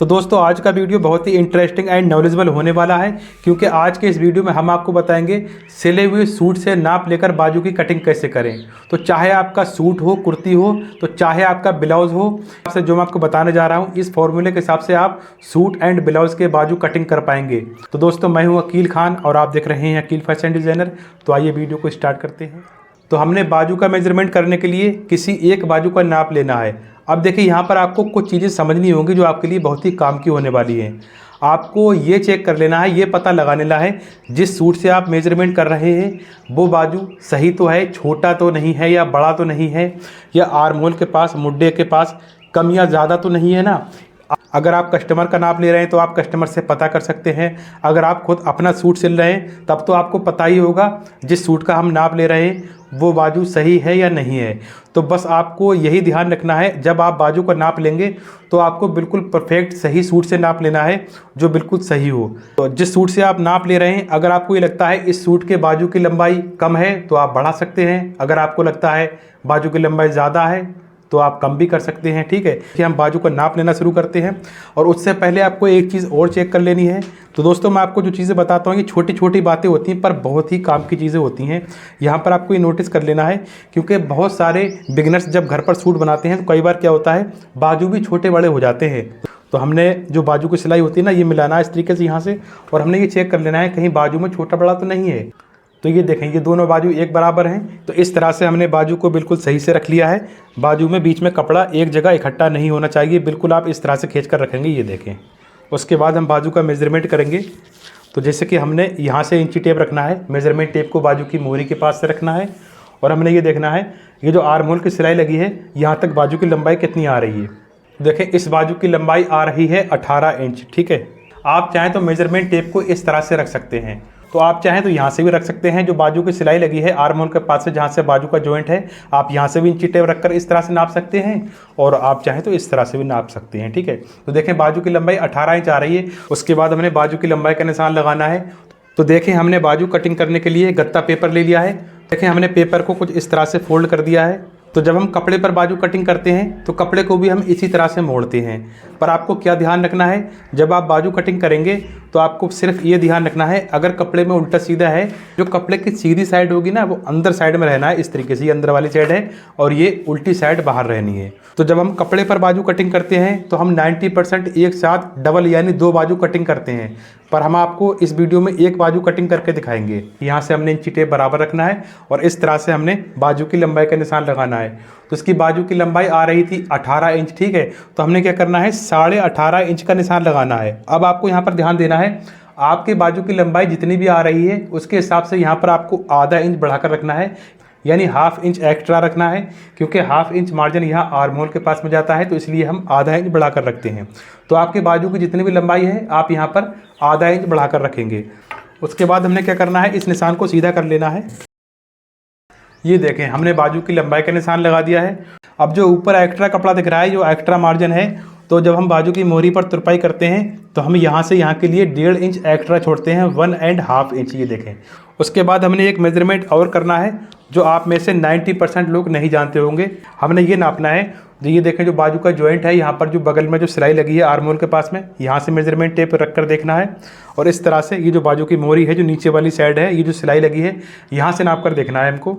तो दोस्तों आज का वीडियो बहुत ही इंटरेस्टिंग एंड नॉलेजेबल होने वाला है, क्योंकि आज के इस वीडियो में हम आपको बताएंगे सिले हुए सूट से नाप लेकर बाजू की कटिंग कैसे करें। तो चाहे आपका सूट हो, कुर्ती हो, तो चाहे आपका ब्लाउज हो, आपसे जो मैं आपको बताने जा रहा हूं इस फॉर्मूले के हिसाब से आप सूट एंड ब्लाउज के बाजू कटिंग कर पाएंगे। तो दोस्तों मैं हूँ अकील खान और आप देख रहे हैं अकील फैशन डिज़ाइनर। तो आइए वीडियो को स्टार्ट करते हैं। तो हमने बाजू का मेजरमेंट करने के लिए किसी एक बाजू का नाप लेना है। अब देखिए यहाँ पर आपको कुछ चीज़ें समझनी होंगी जो आपके लिए बहुत ही काम की होने वाली हैं। आपको ये चेक कर लेना है, ये पता लगा लेना है जिस सूट से आप मेजरमेंट कर रहे हैं वो बाजू सही तो है, छोटा तो नहीं है या बड़ा तो नहीं है, या आर्म होल के पास, मुड्ढे के पास कम या ज़्यादा तो नहीं है ना। अगर आप कस्टमर का नाप ले रहे हैं तो आप कस्टमर से पता कर सकते हैं। अगर आप खुद अपना सूट सिल रहे हैं तब तो आपको पता ही होगा जिस सूट का हम नाप ले रहे हैं वो बाजू सही है या नहीं है। तो बस आपको यही ध्यान रखना है, जब आप बाजू का नाप लेंगे तो आपको बिल्कुल परफेक्ट सही सूट से नाप लेना है जो बिल्कुल सही हो। तो जिस सूट से आप नाप ले रहे हैं, अगर आपको ये लगता है इस सूट के बाजू की लंबाई कम है तो आप बढ़ा सकते हैं। अगर आपको लगता है बाजू की लंबाई ज़्यादा है तो आप कम भी कर सकते हैं। ठीक है, कि हम बाजू का नाप लेना शुरू करते हैं। और उससे पहले आपको एक चीज़ और चेक कर लेनी है। तो दोस्तों मैं आपको जो चीज़ें बताता हूँ ये छोटी छोटी बातें होती हैं पर बहुत ही काम की चीज़ें होती हैं। यहाँ पर आपको ये नोटिस कर लेना है, क्योंकि बहुत सारे बिगिनर्स जब घर पर सूट बनाते हैं तो कई बार क्या होता है बाजू भी छोटे बड़े हो जाते हैं। तो हमने जो बाजू की सिलाई होती है ना, ये मिलाना है इस तरीके से यहाँ से, और हमने ये चेक कर लेना है कहीं बाजू में छोटा बड़ा तो नहीं है। तो ये देखें, ये दोनों बाजू एक बराबर हैं। तो इस तरह से हमने बाजू को बिल्कुल सही से रख लिया है। बाजू में बीच में कपड़ा एक जगह इकट्ठा नहीं होना चाहिए, बिल्कुल आप इस तरह से खींच कर रखेंगे। ये देखें, उसके बाद हम बाजू का मेजरमेंट करेंगे। तो जैसे कि हमने यहाँ से इंची टेप रखना है, मेजरमेंट टेप को बाजू की मोहरी के पास से रखना है। और हमने ये देखना है ये जो आर्म होल की सिलाई लगी है यहाँ तक बाजू की लंबाई कितनी आ रही है। देखें, इस बाजू की लंबाई आ रही है 18 इंच। ठीक है, आप चाहें तो मेजरमेंट टेप को इस तरह से रख सकते हैं। तो आप चाहें तो यहाँ से भी रख सकते हैं, जो बाजू की सिलाई लगी है आर्म होल के पास से, जहाँ से बाजू का जॉइंट है, आप यहाँ से भी इंची टेप रखकर इस तरह से नाप सकते हैं, और आप चाहें तो इस तरह से भी नाप सकते हैं। ठीक है, तो देखें बाजू की लंबाई 18 इंच आ रही है। उसके बाद हमने बाजू की लंबाई का निशान लगाना है। तो देखें, हमने बाजू कटिंग करने के लिए गत्ता पेपर ले लिया है। देखें, हमने पेपर को कुछ इस तरह से फोल्ड कर दिया है। तो जब हम कपड़े पर बाजू कटिंग करते हैं तो कपड़े को भी हम इसी तरह से मोड़ते हैं। पर आपको क्या ध्यान रखना है, जब आप बाजू कटिंग करेंगे तो आपको सिर्फ ये ध्यान रखना है, अगर कपड़े में उल्टा सीधा है, जो कपड़े की सीधी साइड होगी ना वो अंदर साइड में रहना है। इस तरीके से ये अंदर वाली साइड है और ये उल्टी साइड बाहर रहनी है। तो जब हम कपड़े पर बाजू कटिंग करते हैं तो हम 90% एक साथ डबल यानी दो बाजू कटिंग करते हैं, पर हम आपको इस वीडियो में एक बाजू कटिंग करके दिखाएंगे। यहाँ से हमने इंची टेप बराबर रखना है और इस तरह से हमने बाजू की लंबाई का निशान लगाना है। तो इसकी बाजू की लंबाई आ रही थी 18 इंच। ठीक है, तो हमने क्या करना है 18.5 इंच का निशान लगाना है। अब आपको यहाँ पर ध्यान देना है, आपके बाजू की लंबाई जितनी भी आ रही है उसके हिसाब से यहाँ पर आपको आधा इंच बढ़ाकर रखना है, यानी हाफ इंच एक्स्ट्रा रखना है, क्योंकि हाफ इंच मार्जिन यहाँ आर्म होल के पास में जाता है, तो इसलिए हम आधा इंच बढ़ाकर रखते हैं। तो आपके बाजू की जितनी भी लंबाई है आप यहाँ पर आधा इंच बढ़ाकर रखेंगे। उसके बाद हमने क्या करना है, इस निशान को सीधा कर लेना है। ये देखें, हमने बाजू की लंबाई का निशान लगा दिया है। अब जो ऊपर एक्स्ट्रा कपड़ा दिख रहा है, जो एक्स्ट्रा मार्जिन है, तो जब हम बाजू की मोहरी पर तुरपाई करते हैं तो हम यहाँ से यहाँ के लिए 1.5 इंच एक्स्ट्रा छोड़ते हैं, 1.5 इंच। ये देखें, उसके बाद हमने एक मेजरमेंट और करना है जो आप में से 90% लोग नहीं जानते होंगे। हमने ये नापना है, तो ये देखें जो बाजू का जॉइंट है, यहाँ पर जो बगल में जो सिलाई लगी है आर्म होल के पास में, यहाँ से मेजरमेंट टेप रख कर देखना है। और इस तरह से ये जो बाजू की मोहरी है, जो नीचे वाली साइड है, ये जो सिलाई लगी है, यहाँ से नाप कर देखना है हमको।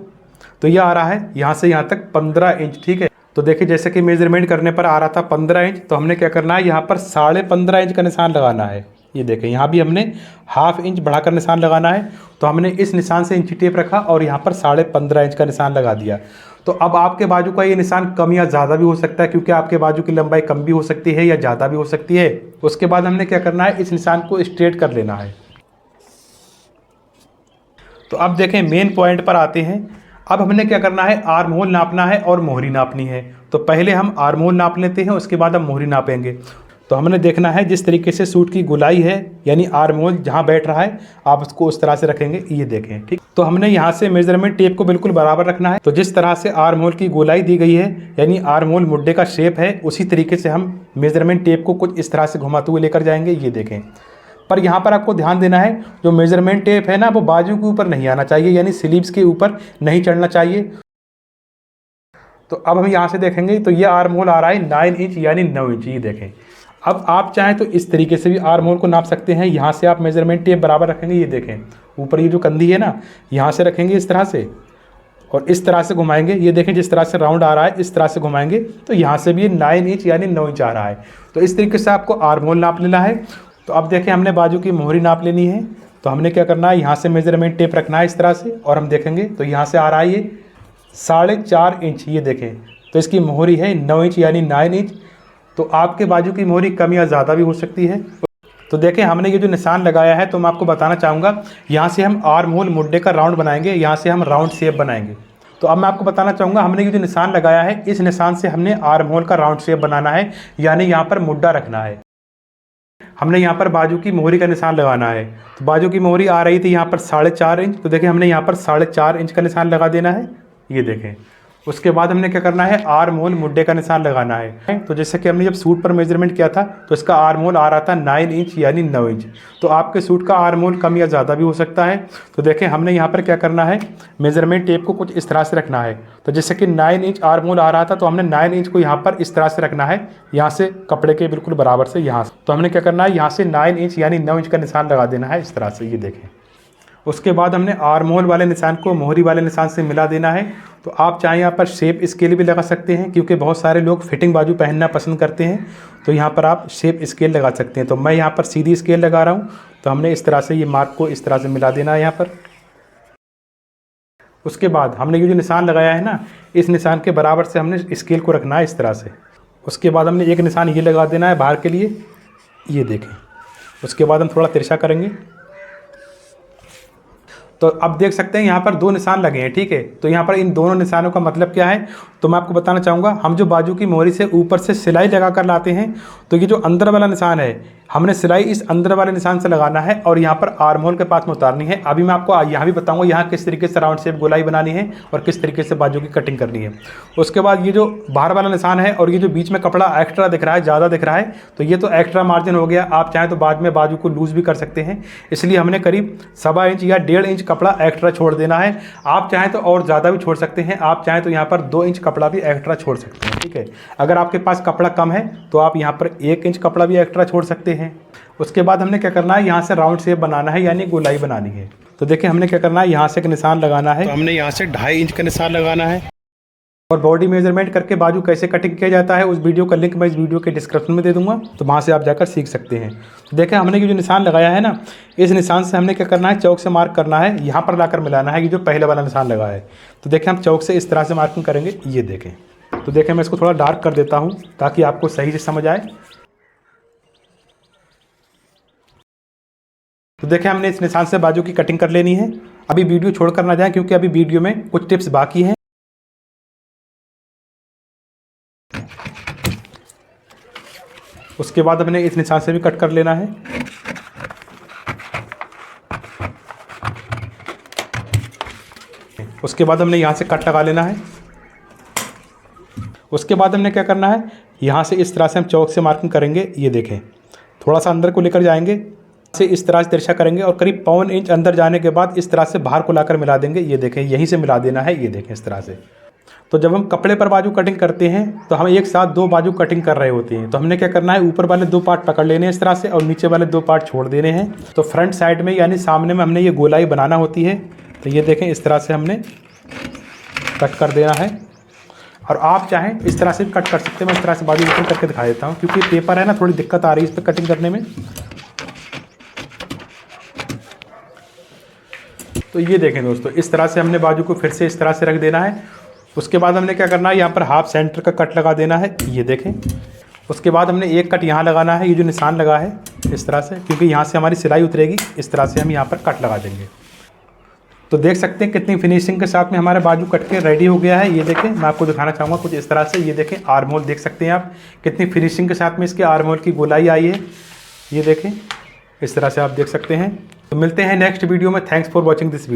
तो ये आ रहा है यहाँ से यहाँ तक 15 इंच। ठीक है, तो देखिए जैसे कि मेजरमेंट करने पर आ रहा था 15 इंच, तो हमने क्या करना है यहाँ पर 15.5 इंच का निशान लगाना है। ये देखें, यहाँ भी हमने हाफ इंच बढ़ाकर निशान लगाना है। तो हमने इस निशान से इंची टेप रखा और यहाँ पर 15.5 इंच का निशान लगा दिया। तो अब आपके बाजू का ये निशान कम या ज़्यादा भी हो सकता है, क्योंकि आपके बाजू की लंबाई कम भी हो सकती है या ज़्यादा भी हो सकती है। उसके बाद हमने क्या करना है, इस निशान को स्ट्रेट कर लेना है। तो अब देखें मेन पॉइंट पर आते हैं। अब हमने क्या करना है, आर्म होल नापना है और मोहरी नापनी है। तो पहले हम आर्म होल नाप लेते हैं, उसके बाद हम मोहरी नापेंगे। तो हमने देखना है जिस तरीके से सूट की गोलाई है, यानी आर्म होल जहाँ बैठ रहा है आप उसको उस तरह से रखेंगे। ये देखें, ठीक। तो हमने यहाँ से मेजरमेंट टेप को बिल्कुल बराबर रखना है। तो जिस तरह से आर्म होल की गोलाई दी गई है, यानी आर्म होल मुड्ढे का शेप है, उसी तरीके से हम मेजरमेंट टेप को कुछ इस तरह से घुमाते हुए लेकर जाएंगे। ये देखें, पर यहाँ पर आपको ध्यान देना है, जो मेजरमेंट टेप है ना वो बाजू के ऊपर नहीं आना चाहिए, यानी स्लीव्स के ऊपर नहीं चढ़ना चाहिए। तो अब हम यहाँ से देखेंगे तो ये आर्म होल आ रहा है 9 इंच यानी 9 इंच। ये देखें, अब आप चाहें तो इस तरीके से भी आर्म होल को नाप सकते हैं। यहाँ से आप मेजरमेंट टेप बराबर रखेंगे, ये देखें ऊपर ये जो कंधी है ना, यहाँ से रखेंगे इस तरह से और इस तरह से घुमाएंगे, ये देखें जिस तरह से राउंड आ रहा है इस तरह से घुमाएंगे तो यहाँ से भी 9 इंच यानी 9 इंच आ रहा है। तो इस तरीके से आपको आर्म होल नाप लेना है। तो अब देखें हमने बाजू की मोहरी नाप लेनी है। तो हमने क्या करना है, यहाँ से मेजरमेंट टेप रखना है इस तरह से और हम देखेंगे तो यहाँ से आ रहा है ये 4.5 इंच, ये देखें तो इसकी मोहरी है 9 इंच यानी 9 इंच। तो आपके बाजू की मोहरी कम या ज़्यादा भी हो सकती है। तो देखें हमने ये जो निशान लगाया है तो मैं आपको बताना चाहूँगा, यहाँ से हम आर्म होल मुड्डे का राउंड बनाएंगे, यहाँ से हम राउंड शेप बनाएंगे। तो अब मैं आपको बताना चाहूँगा, हमने ये जो निशान लगाया है इस निशान से हमने आर्म होल का राउंड शेप बनाना है, यानी यहाँ पर मुड्डा रखना है। हमने यहाँ पर बाजू की मोहरी का निशान लगाना है। तो बाजू की मोहरी आ रही थी यहाँ पर 4.5 इंच, तो देखें हमने यहाँ पर 4.5 इंच का निशान लगा देना है, ये देखें। उसके बाद हमने क्या करना है, आर्म होल मुड्डे का निशान लगाना है। तो जैसे कि हमने जब सूट पर मेजरमेंट किया था तो इसका आर्म होल आ रहा था 9 इंच यानी 9 इंच। तो आपके सूट का आर्म होल कम या ज़्यादा भी हो सकता है। तो देखें हमने यहाँ पर क्या करना है, मेजरमेंट टेप को कुछ इस तरह से रखना है। तो जैसे कि 9 इंच आर्म होल आ रहा था तो हमने 9 इंच को यहाँ पर इस तरह से रखना है, यहाँ से कपड़े के बिल्कुल बराबर से यहाँ से। तो हमने क्या करना है, यहाँ से 9 इंच यानी 9 इंच का निशान लगा देना है इस तरह से, ये देखें। उसके बाद हमने आर्म होल वाले निशान को मोहरी वाले निशान से मिला देना है। तो आप चाहें यहाँ पर शेप स्केल भी लगा सकते हैं, क्योंकि बहुत सारे लोग फिटिंग बाजू पहनना पसंद करते हैं। तो यहाँ पर आप शेप स्केल लगा सकते हैं। तो मैं यहाँ पर सीधी स्केल लगा रहा हूँ। तो हमने इस तरह से ये मार्क को इस तरह से मिला देना है यहाँ पर। उसके बाद हमने ये जो निशान लगाया है ना, इस निशान के बराबर से हमने स्केल को रखना है इस तरह से। उसके बाद हमने एक निशान ये लगा देना है बाहर के लिए, ये देखें। उसके बाद हम थोड़ा तिरछा करेंगे। तो अब देख सकते हैं यहाँ पर 2 निशान लगे हैं, ठीक है। तो यहाँ पर इन दोनों निशानों का मतलब क्या है, तो मैं आपको बताना चाहूँगा। हम जो बाजू की मोहरी से ऊपर से सिलाई लगा कर लाते हैं, तो ये जो अंदर वाला निशान है, हमने सिलाई इस अंदर वाले निशान से लगाना है और यहाँ पर आर्म होल के पास में उतारनी है। अभी मैं आपको यहाँ भी बताऊँगा यहाँ किस तरीके से राउंड शेप गोलाई बनानी है और किस तरीके से बाजू की कटिंग करनी है। उसके बाद ये जो बाहर वाला निशान है और ये जो बीच में कपड़ा एक्स्ट्रा दिख रहा है, ज़्यादा दिख रहा है, तो ये तो एक्स्ट्रा मार्जिन हो गया। आप चाहें तो बाद में बाजू को लूज़ भी कर सकते हैं, इसलिए हमने करीब 1.25 इंच या 1.5 इंच कपड़ा एक्स्ट्रा छोड़ देना है। आप चाहें तो और ज़्यादा भी छोड़ सकते हैं, आप चाहें तो यहाँ पर 2 इंच कपड़ा भी एक्स्ट्रा छोड़ सकते हैं, ठीक है। अगर आपके पास कपड़ा कम है तो आप यहाँ पर 1 इंच कपड़ा भी एक्स्ट्रा छोड़ सकते हैं। उसके बाद हमने क्या करना है, यहाँ से राउंड शेप बनाना है, यानी गोलाई बनानी है। तो देखिए हमने क्या करना है, यहाँ से एक निशान लगाना है। तो हमने यहाँ से 2.5 इंच का निशान लगाना है। और बॉडी मेजरमेंट करके बाजू कैसे कटिंग किया जाता है उस वीडियो का लिंक मैं इस वीडियो के डिस्क्रिप्शन में दे दूंगा, तो वहाँ से आप जाकर सीख सकते हैं। तो देखें हमने ये जो निशान लगाया है ना, इस निशान से हमने क्या करना है, चौक से मार्क करना है, यहाँ पर लाकर मिलाना है ये जो पहले वाला निशान लगा है। तो देखें हम चौक से इस तरह से मार्किंग करेंगे, ये देखें। तो देखें मैं इसको थोड़ा डार्क कर देता हूँ ताकि आपको सही से समझ आए। तो देखें हमने इस निशान से बाजू की कटिंग कर लेनी है। अभी वीडियो छोड़कर ना जाएं, क्योंकि अभी वीडियो में कुछ टिप्स बाकी हैं। उसके बाद हमने इस निशान से भी कट कर लेना है। उसके बाद हमने यहाँ से कट लगा लेना है। उसके बाद हमने क्या करना है, यहाँ से इस तरह से हम चौक से मार्किंग करेंगे, ये देखें। थोड़ा सा अंदर को लेकर जाएंगे, से इस तरह से तिरछा करेंगे और करीब 1.25 इंच अंदर जाने के बाद इस तरह से बाहर को लाकर मिला देंगे, ये देखें। यहीं से मिला देना है, ये देखें इस तरह से। तो जब हम कपड़े पर बाजू कटिंग करते हैं तो हम एक साथ 2 बाजू कटिंग कर रहे होते हैं। तो हमने क्या करना है, ऊपर वाले 2 पार्ट पकड़ लेने हैं इस तरह से और नीचे वाले 2 पार्ट छोड़ देने हैं। तो फ्रंट साइड में यानी सामने में हमने ये गोलाई बनाना होती है। तो ये देखें इस तरह से हमने कट कर देना है। और आप चाहें इस तरह से कट कर सकते हैं। मैं इस तरह से बाजू कटिंग करके दिखा देता हूँ, क्योंकि पेपर है ना, थोड़ी दिक्कत आ रही है इस पर कटिंग करने में। तो ये देखें दोस्तों, इस तरह से हमने बाजू को फिर से इस तरह से रख देना है। उसके बाद हमने क्या करना है, यहाँ पर हाफ सेंटर का कट लगा देना है, ये देखें। उसके बाद हमने एक कट यहाँ लगाना है, ये जो निशान लगा है इस तरह से, क्योंकि यहाँ से हमारी सिलाई उतरेगी। इस तरह से हम यहाँ पर कट लगा देंगे। तो देख सकते हैं कितनी फिनिशिंग के साथ में हमारा बाजू कट के रेडी हो गया है। ये देखें, मैं आपको दिखाना चाहूँगा कुछ इस तरह से। ये देखें आर्म होल देख सकते हैं आप, कितनी फिनिशिंग के साथ में इसके आर्म होल की गोलाई आई है। ये देखें इस तरह से आप देख सकते हैं। तो मिलते हैं नेक्स्ट वीडियो में। Thanks for watching this video.